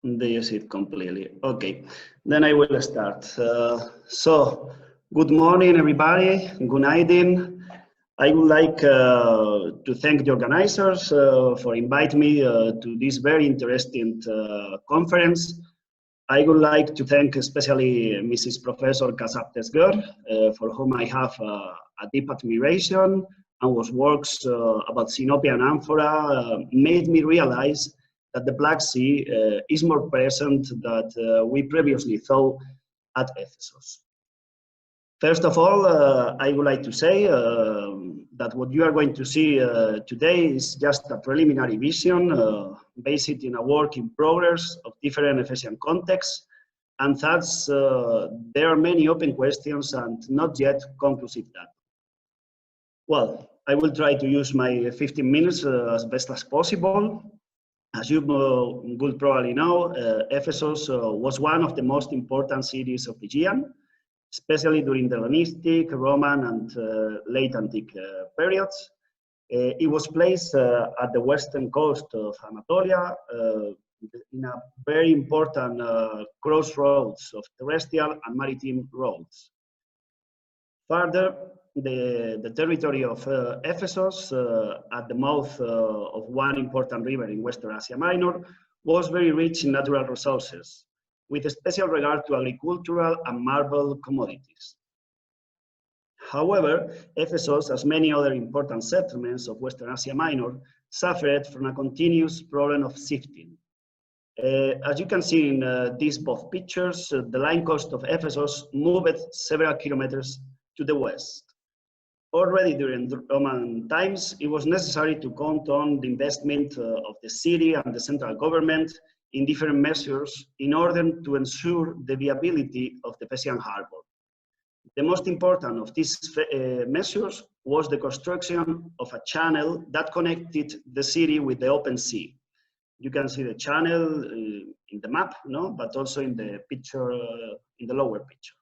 Do you see it completely? Okay, then I will start. So, good morning, everybody. Good evening. I would like to thank the organizers for inviting me to this very interesting conference. I would like to thank especially Mrs. Professor Casabtesger, for whom I have a deep admiration, and whose works about Sinopean Amphora made me realize that the Black Sea is more present than we previously thought at Ephesus. First of all, I would like to say that what you are going to see today is just a preliminary vision based in a work in progress of different Ephesian contexts, and thus there are many open questions and not yet conclusive data. Well, I will try to use my 15 minutes as best as possible. As you will probably know, Ephesus was one of the most important cities of the Aegean, especially during the Hellenistic, Roman, and late Antique periods. It was placed at the western coast of Anatolia in a very important crossroads of terrestrial and maritime roads. Further, the territory of Ephesus, at the mouth of one important river in Western Asia Minor, was very rich in natural resources, with special regard to agricultural and marble commodities. However, Ephesus, as many other important settlements of Western Asia Minor, suffered from a continuous problem of shifting. As you can see in these both pictures, the line coast of Ephesus moved several kilometers to the west. Already during the Roman times, it was necessary to count on the investment of the city and the central government in different measures in order to ensure the viability of the Ephesian harbor. The most important of these measures was the construction of a channel that connected the city with the open sea. You can see the channel in the map, no? But also in the picture, in the lower picture.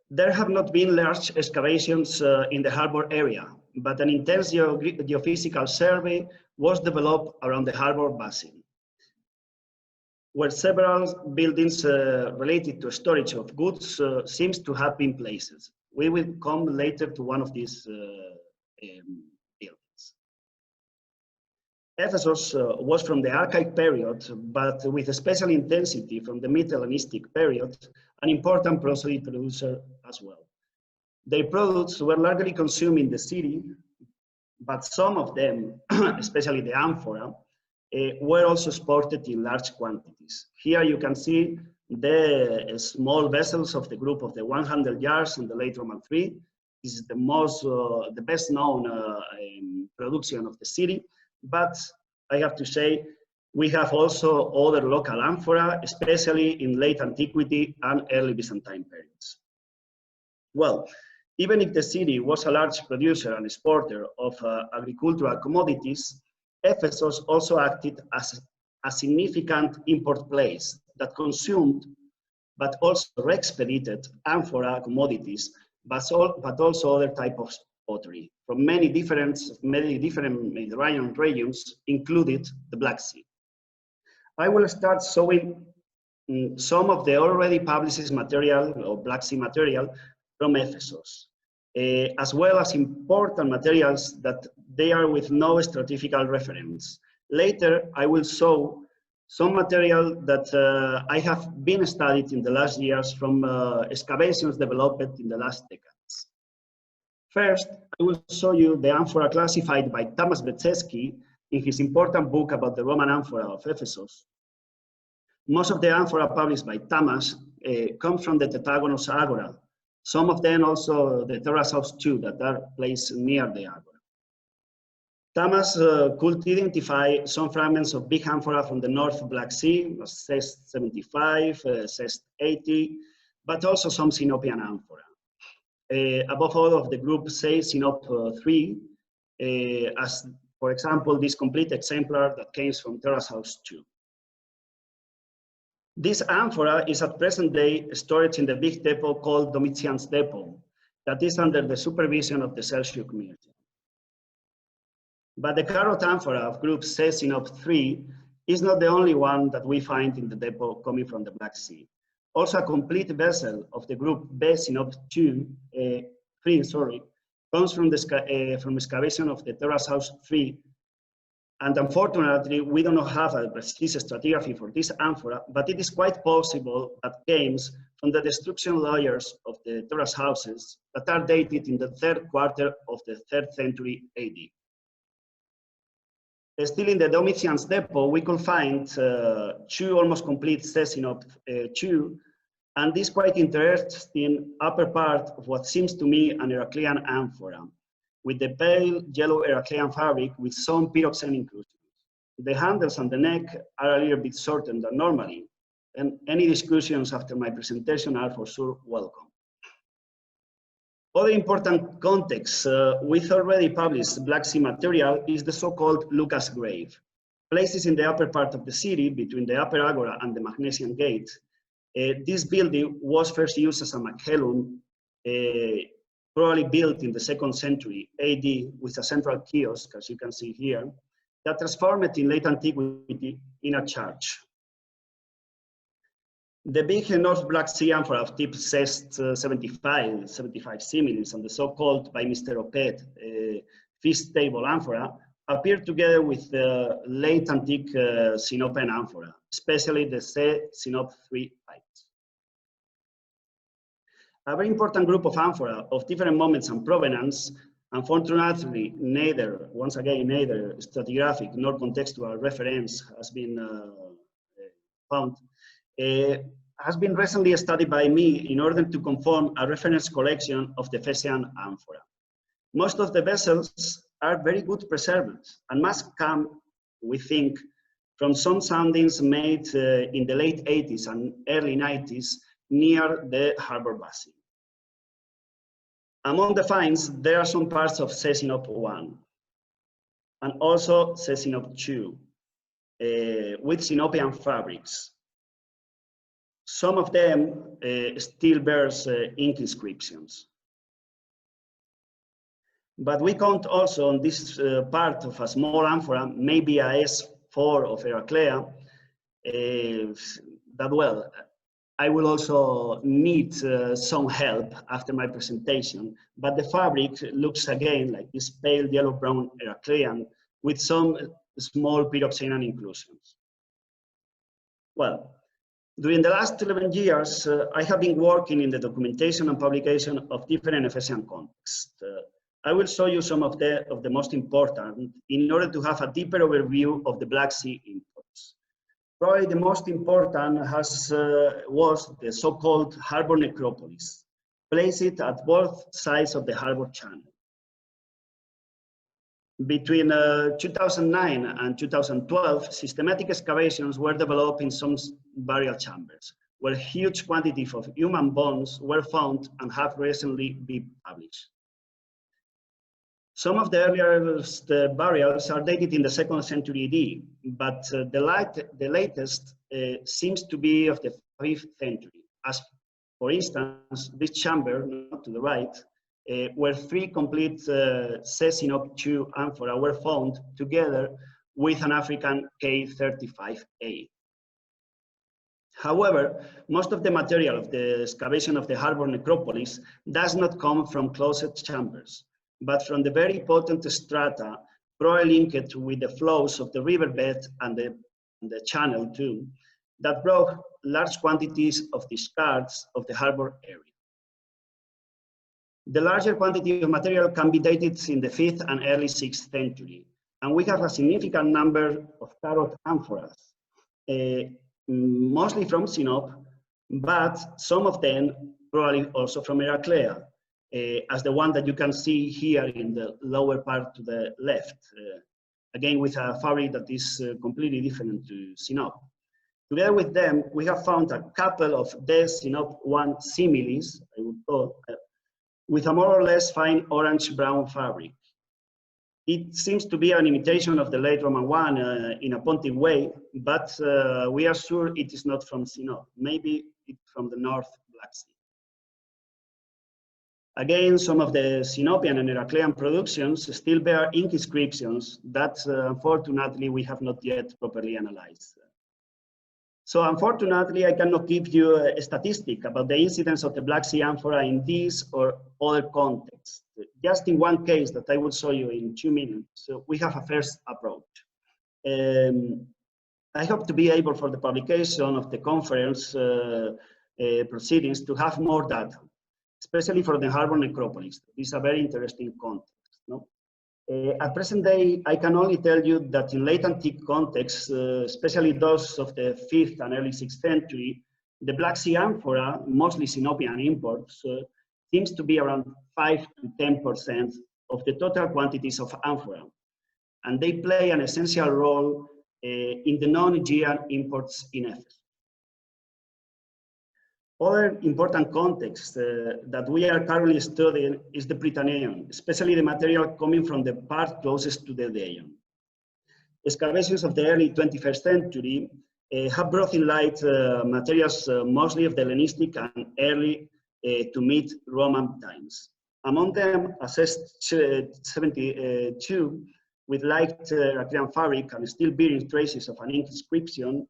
There have not been large excavations in the harbor area, but an intense geophysical survey was developed around the harbor basin, where several buildings related to storage of goods seems to have been placed. We will come later to one of these buildings. Ephesus was from the Archaic period, but with a special intensity from the Mid-Hellenistic period, an important prosody producer as well. Their products were largely consumed in the city, but some of them, especially the amphora, were also exported in large quantities. Here you can see the small vessels of the group of the 100 yards in the late Roman III. This is the best known production of the city, but I have to say, we have also other local amphora, especially in late antiquity and early Byzantine periods. Well, even if the city was a large producer and exporter of agricultural commodities, Ephesus also acted as a significant import place that consumed, but also re-expedited amphora commodities, but also other types of pottery from many different Mediterranean regions, included the Black Sea. I will start showing some of the already published material or Black Sea material from Ephesus, as well as important materials that they are with no stratifical reference. Later, I will show some material that I have been studied in the last years from excavations developed in the last decades. First, I will show you the amphora classified by Thomas Bezzecchi in his important book about the Roman amphora of Ephesus. Most of the amphora published by Thomas come from the Tetragonos Agora. Some of them also the Terrasos too, that are placed near the Agora. Thomas could identify some fragments of big amphora from the North Black Sea, Cest 75, Cest 80, but also some Sinopean amphora. Above all of the group, say, Sinop 3, as, for example, this complete exemplar that came from Terrasos 2. This amphora is at present day storage in the big depot called Domitian's Depot, that is under the supervision of the Seljuk community. But the carrot amphora of group Cesinop 3 is not the only one that we find in the depot coming from the Black Sea. Also, a complete vessel of the group B Sinop 3, comes from the from excavation of the Terrace House 3. And unfortunately, we do not have a precise stratigraphy for this amphora, but it is quite possible that comes from the destruction layers of the terrace houses that are dated in the third quarter of the 3rd century AD. Still in the Domitian's depot, we could find 2 almost complete Cesinop 2, and this quite interesting upper part of what seems to me an Heraclean amphora, with the pale yellow Heraclean fabric with some pyroxene inclusions. The handles and the neck are a little bit shorter than normally, and any discussions after my presentation are for sure welcome. Other important context with already published Black Sea material is the so-called Lucas grave. Places in the upper part of the city, between the upper agora and the Magnesian gate. This building was first used as a Macellum, probably built in the 2nd century AD with a central kiosk, as you can see here, that transformed in late antiquity in a church. The big North Black Sea amphora of type Cest 75 similes, and the so-called by Mr. Opet feast table amphora appear together with the late antique Sinopean amphora, especially the C Sinop 3 types. A very important group of amphora of different moments and provenance, unfortunately, neither stratigraphic nor contextual reference has been found, has been recently studied by me in order to conform a reference collection of the Ephesian amphora. Most of the vessels are very good preserved and must come, we think, from some soundings made in the late 80s and early 90s near the harbor basin. Among the finds, there are some parts of Cesinop 1 and also Cesinop 2 with Sinopean fabrics. Some of them still bears ink inscriptions. But we count also on this part of a small amphora, maybe a S4 of Heraclea, that well, I will also need some help after my presentation, but the fabric looks again like this pale yellow-brown Heraclean with some small pyroxenan inclusions. Well, during the last 11 years, I have been working in the documentation and publication of different Ephesian contexts. I will show you some of the most important in order to have a deeper overview of the Black Sea imports. Probably the most important was the so-called harbor necropolis, placed at both sides of the harbor channel. Between 2009 and 2012, systematic excavations were developed in some burial chambers, where huge quantities of human bones were found and have recently been published. Some of the earliest burials are dated in the 2nd century AD, but the latest seems to be of the 5th century, as for instance, this chamber to the right, where 3 complete Cesinop 2 amphora were found together with an African K35A. However, most of the material of the excavation of the harbor necropolis does not come from closed chambers, but from the very potent strata probably linked with the flows of the riverbed and the channel too, that brought large quantities of discards of the harbor area. The larger quantity of material can be dated in the 5th and early 6th century, and we have a significant number of carrot amphoras, mostly from Sinop, but some of them probably also from Heraclea, as the one that you can see here in the lower part to the left, again with a fabric that is completely different to Sinop. Together with them, we have found a couple of the Sinop 1 similes, I would call, with a more or less fine orange-brown fabric. It seems to be an imitation of the late Roman one in a pontic way, but we are sure it is not from Sinop. Maybe it's from the North Black Sea. Again, some of the Sinopean and Heraclean productions still bear ink inscriptions that unfortunately we have not yet properly analyzed. So unfortunately, I cannot give you a statistic about the incidence of the Black Sea Amphora in this or other contexts. Just in one case that I will show you in 2 minutes, so we have a first approach. I hope to be able for the publication of the conference proceedings to have more data, especially for the harbor necropolis. This is a very interesting context. No? At present day, I can only tell you that in late antique contexts, especially those of the 5th and early 6th century, the Black Sea Amphora, mostly Sinopean imports, seems to be around 5 to 10% of the total quantities of amphora. And they play an essential role in the non-Aegean imports in Ephesus. Other important context that we are currently studying is the Prytaneum, especially the material coming from the part closest to the Aegean. Excavations of the early 21st century have brought in light materials mostly of the Hellenistic and early to mid-Roman times. Among them, assessed 72 with light Heraclean fabric and still bearing traces of an inscription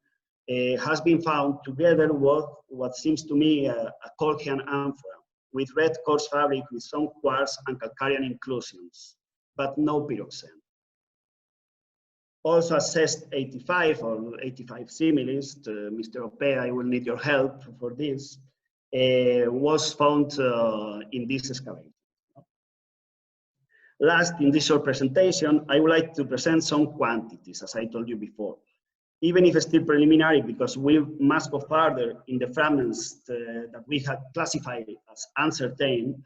has been found together with what seems to me a Colchian amphora with red coarse fabric with some quartz and Calcarean inclusions, but no pyroxene. Also assessed 85 or 85 similes, Mr. Opea, I will need your help for this, was found in this excavation. Last, in this short presentation, I would like to present some quantities, as I told you before. Even if it's still preliminary, because we must go further in the fragments that we had classified as uncertain,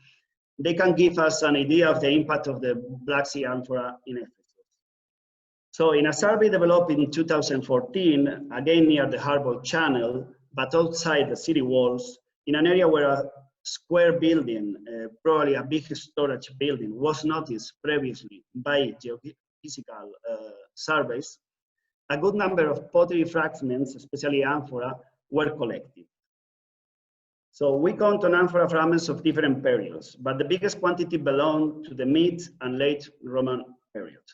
they can give us an idea of the impact of the Black Sea Amphora in Ephesus. So in a survey developed in 2014, again near the harbor channel, but outside the city walls, in an area where a square building, probably a big storage building, was noticed previously by geophysical surveys, a good number of pottery fragments, especially amphora, were collected. So we count on amphora fragments of different periods, but the biggest quantity belonged to the mid and late Roman period.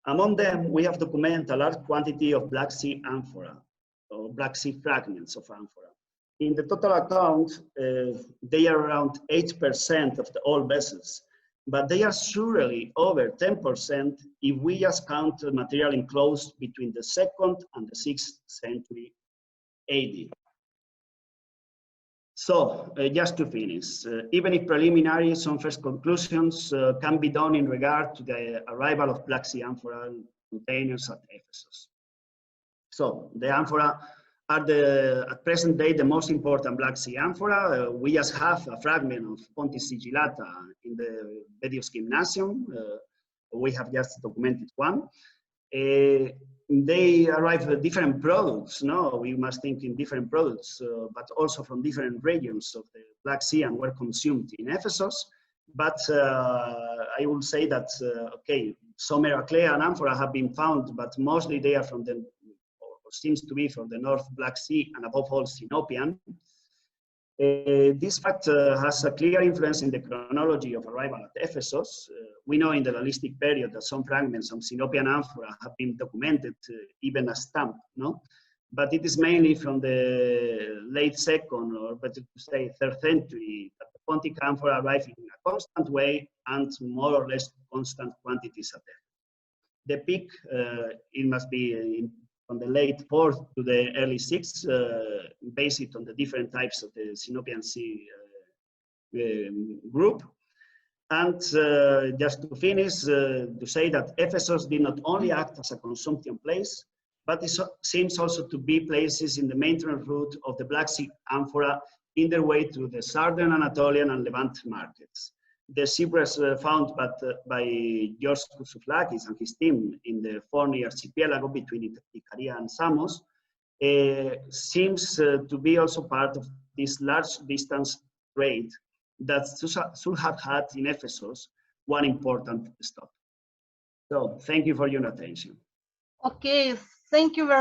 Among them, we have documented a large quantity of Black Sea amphora, or Black Sea fragments of amphora. In the total account, they are around 8% of the all vessels, but they are surely over 10% if we just count the material enclosed between the 2nd and the 6th century AD. So, just to finish, even if preliminary, some first conclusions can be done in regard to the arrival of Black Sea amphora containers at Ephesus. So, the amphora are at present day the most important Black Sea amphora. We just have a fragment of Pontis sigillata in the Bedios Gymnasium. We have just documented one. They arrive with different products. No, we must think in different products, but also from different regions of the Black Sea and were consumed in Ephesus. But I will say that, okay, some Heraclean amphora have been found, but mostly they are from the, or seems to be from the North Black Sea and above all Sinopean. This fact has a clear influence in the chronology of arrival at Ephesus. We know in the Hellenistic period that some fragments of Sinopean amphora have been documented, even as stamped, no? But it is mainly from the late 2nd, or better to say 3rd century, that the Pontic amphora arrived in a constant way and more or less constant quantities at Ephesus. The peak, it must be from the late 4th to the early 6th, based on the different types of the Sinopean Sea group. And just to finish, to say that Ephesus did not only act as a consumption place, but it seems also to be places in the maintenance route of the Black Sea amphora in their way to the southern Anatolian and Levant markets. The shipwrecks found by George Koussouflakis and his team in the Forni archipelago between Icaria and Samos seems to be also part of this large distance trade that should have had in Ephesus one important stop. So thank you for your attention. Okay, thank you very